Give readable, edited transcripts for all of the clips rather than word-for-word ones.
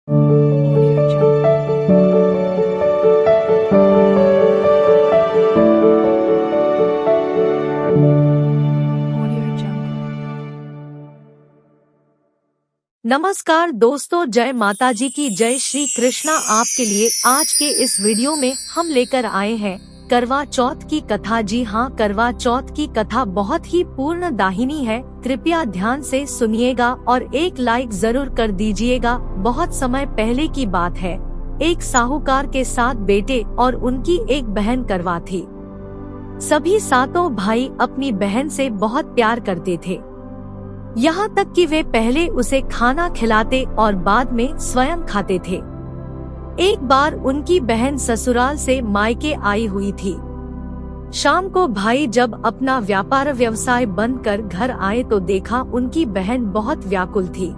Audio Jungle. Audio Jungle. नमस्कार दोस्तों, जय माता जी की जय। श्री कृष्णा आपके लिए आज के इस वीडियो में हम लेकर आए हैं करवा चौथ की कथा। जी हाँ, करवा चौथ की कथा बहुत ही पूर्ण दाहिनी है। कृपया ध्यान से सुनिएगा और एक लाइक जरूर कर दीजिएगा। बहुत समय पहले की बात है, एक साहूकार के 7 बेटे और उनकी एक बहन करवा थी। सभी सातों भाई अपनी बहन से बहुत प्यार करते थे, यहाँ तक कि वे पहले उसे खाना खिलाते और बाद में स्वयं खाते थे। एक बार उनकी बहन ससुराल से मायके आई हुई थी। शाम को भाई जब अपना व्यापार व्यवसाय बंद कर घर आए तो देखा उनकी बहन बहुत व्याकुल थी।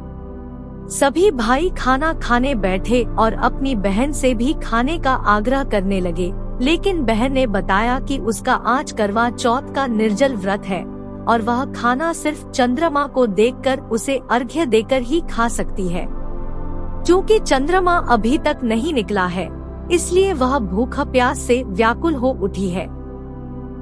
सभी भाई खाना खाने बैठे और अपनी बहन से भी खाने का आग्रह करने लगे, लेकिन बहन ने बताया कि उसका आज करवा चौथ का निर्जल व्रत है और वह खाना सिर्फ चंद्रमा को देखकर उसे अर्घ्य देकर ही खा सकती है। क्योंकि चंद्रमा अभी तक नहीं निकला है, इसलिए वह भूख प्यास से व्याकुल हो उठी है।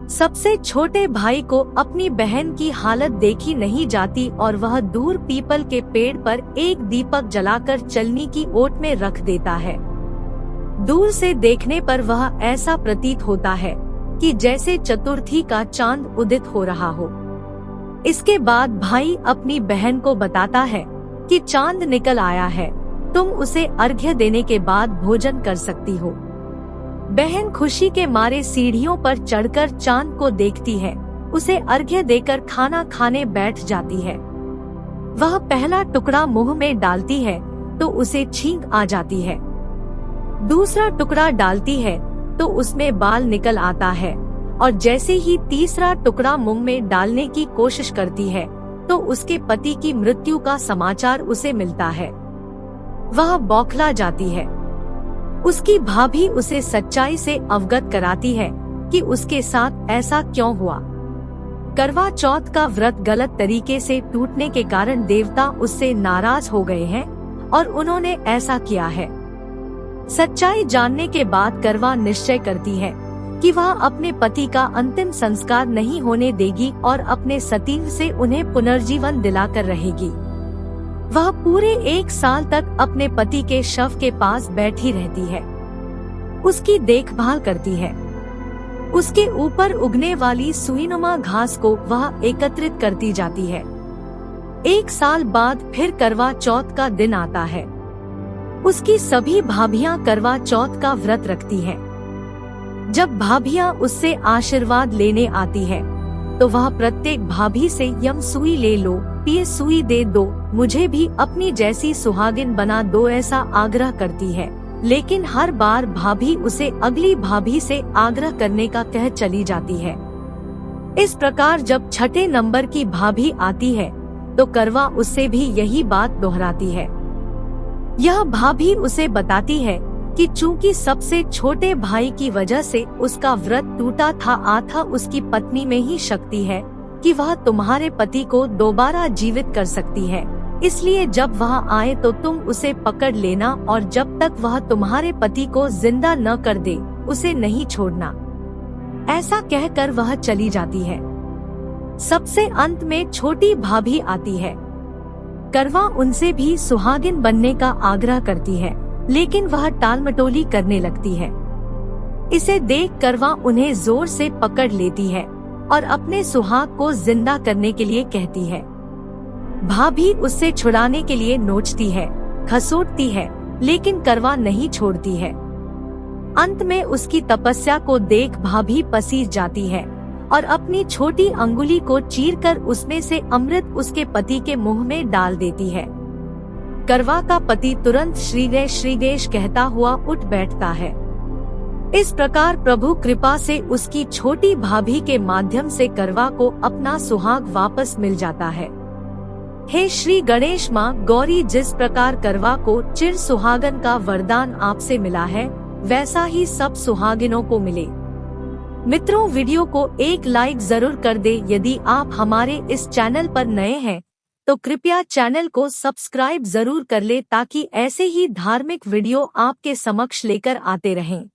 सबसे छोटे भाई को अपनी बहन की हालत देखी नहीं जाती और वह दूर पीपल के पेड़ पर एक दीपक जलाकर चलनी की ओट में रख देता है। दूर से देखने पर वह ऐसा प्रतीत होता है कि जैसे चतुर्थी का चांद उदित हो रहा हो। इसके बाद भाई अपनी बहन को बताता है कि चांद निकल आया है, तुम उसे अर्घ्य देने के बाद भोजन कर सकती हो। बहन खुशी के मारे सीढ़ियों पर चढ़कर चांद को देखती है, उसे अर्घ्य देकर खाना खाने बैठ जाती है। वह पहला टुकड़ा मुंह में डालती है तो उसे छींक आ जाती है। दूसरा टुकड़ा डालती है तो उसमें बाल निकल आता है और जैसे ही तीसरा टुकड़ा मुंह में डालने की कोशिश करती है तो उसके पति की मृत्यु का समाचार उसे मिलता है। वह बौखला जाती है। उसकी भाभी उसे सच्चाई से अवगत कराती है कि उसके साथ ऐसा क्यों हुआ। करवा चौथ का व्रत गलत तरीके से टूटने के कारण देवता उससे नाराज हो गए हैं और उन्होंने ऐसा किया है। सच्चाई जानने के बाद करवा निश्चय करती है कि वह अपने पति का अंतिम संस्कार नहीं होने देगी और अपने सतीव से उन्हें पुनर्जीवन दिलाकर रहेगी। वह पूरे 1 साल तक अपने पति के शव के पास बैठी रहती है, उसकी देखभाल करती है। उसके ऊपर उगने वाली सुईनुमा घास को वह एकत्रित करती जाती है। 1 साल बाद फिर करवा चौथ का दिन आता है। उसकी सभी भाभियां करवा चौथ का व्रत रखती हैं। जब भाभियां उससे आशीर्वाद लेने आती है तो वह प्रत्येक भाभी से यम सुई ले लो, ये सुई दे दो, मुझे भी अपनी जैसी सुहागिन बना दो, ऐसा आग्रह करती है। लेकिन हर बार भाभी उसे अगली भाभी से आग्रह करने का कह चली जाती है। इस प्रकार जब छठे नंबर की भाभी आती है तो करवा उससे भी यही बात दोहराती है। यह भाभी उसे बताती है कि चूंकि सबसे छोटे भाई की वजह से उसका व्रत टूटा था, उसकी पत्नी में ही शक्ति है कि वह तुम्हारे पति को दोबारा जीवित कर सकती है। इसलिए जब वह आए तो तुम उसे पकड़ लेना और जब तक वह तुम्हारे पति को जिंदा न कर दे उसे नहीं छोड़ना। ऐसा कहकर वह चली जाती है। सबसे अंत में छोटी भाभी आती है। करवा उनसे भी सुहागिन बनने का आग्रह करती है, लेकिन वह टालमटोली करने लगती है। इसे देख करवा उन्हें जोर से पकड़ लेती है और अपने सुहाग को जिंदा करने के लिए कहती है। भाभी उससे छुड़ाने के लिए नोचती है, खसोटती है, लेकिन करवा नहीं छोड़ती है। अंत में उसकी तपस्या को देख भाभी पसीज जाती है और अपनी छोटी अंगुली को चीरकर उसमें से अमृत उसके पति के मुंह में डाल देती है। करवा का पति तुरंत श्रीगेश कहता हुआ उठ बैठता है। इस प्रकार प्रभु कृपा से उसकी छोटी भाभी के माध्यम से करवा को अपना सुहाग वापस मिल जाता है। हे श्री गणेश माँ गौरी, जिस प्रकार करवा को चिर सुहागन का वरदान आपसे मिला है, वैसा ही सब सुहागिनों को मिले। मित्रों, वीडियो को एक लाइक जरूर कर दे। यदि आप हमारे इस चैनल पर नए हैं तो कृपया चैनल को सब्सक्राइब जरूर कर ले ताकि ऐसे ही धार्मिक वीडियो आपके समक्ष लेकर आते रहें।